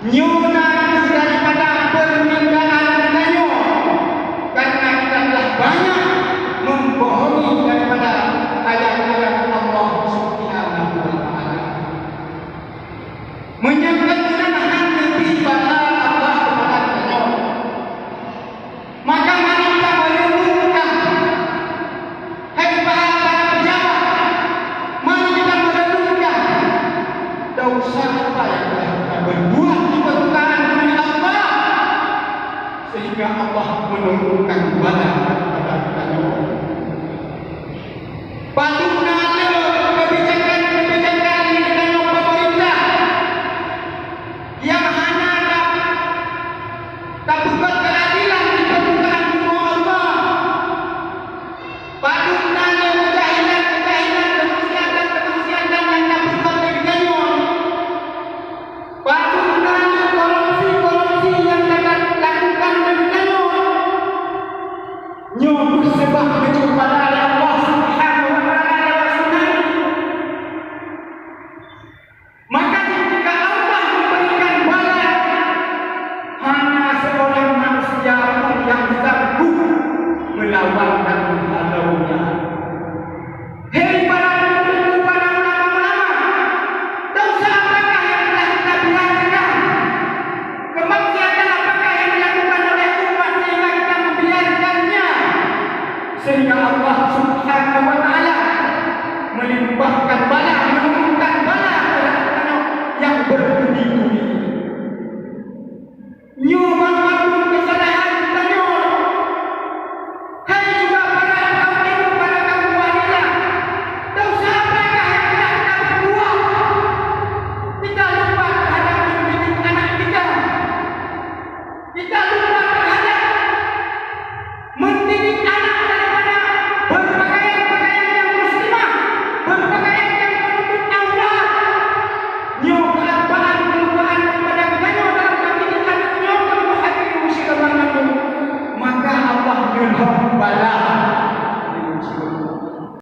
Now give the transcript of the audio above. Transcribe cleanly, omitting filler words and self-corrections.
Nyona itu daripada permintaan dengannya, karena kita telah banyak membohongi daripada ayat-ayat Allah Subhanahu wa Ta'ala. Menyebutkan lebih pada Allah kepada kita. Maka mari kita merenungkan, hai para pejabat, mari kita merenungkan dosa apa yang telah kita berbuat di permukaan bumi Allah, sehingga Allah menurunkan bala kepada kita. Patutlah ada kebijakan-kebijakan di dalam pemerintah yang hanya tak buat keadilan di permukaan bumi Allah. Patutlah ada kejahilan-kejahilan, kemaksiatan-kemaksiatan yang tak buat dirinya. Patutlah ada korupsi-korupsi yang dapat lakukan dirinya. Nyo bersebab kepada Allah Subhanahu wa Ta'ala lewat sunnah. Maka jika Allah memberikan bala, hanya seorang manusia pun yang sanggup melawan dan menghadaunya. Hei para pemimpin, para ulama-ulama, dosa apakah yang telah kita biarkan? Kemaksiatan apakah yang dilakukan oleh umat sehingga kita membiarkannya? Sehingga Allah Subhanahu wa Ta'ala melimpahkan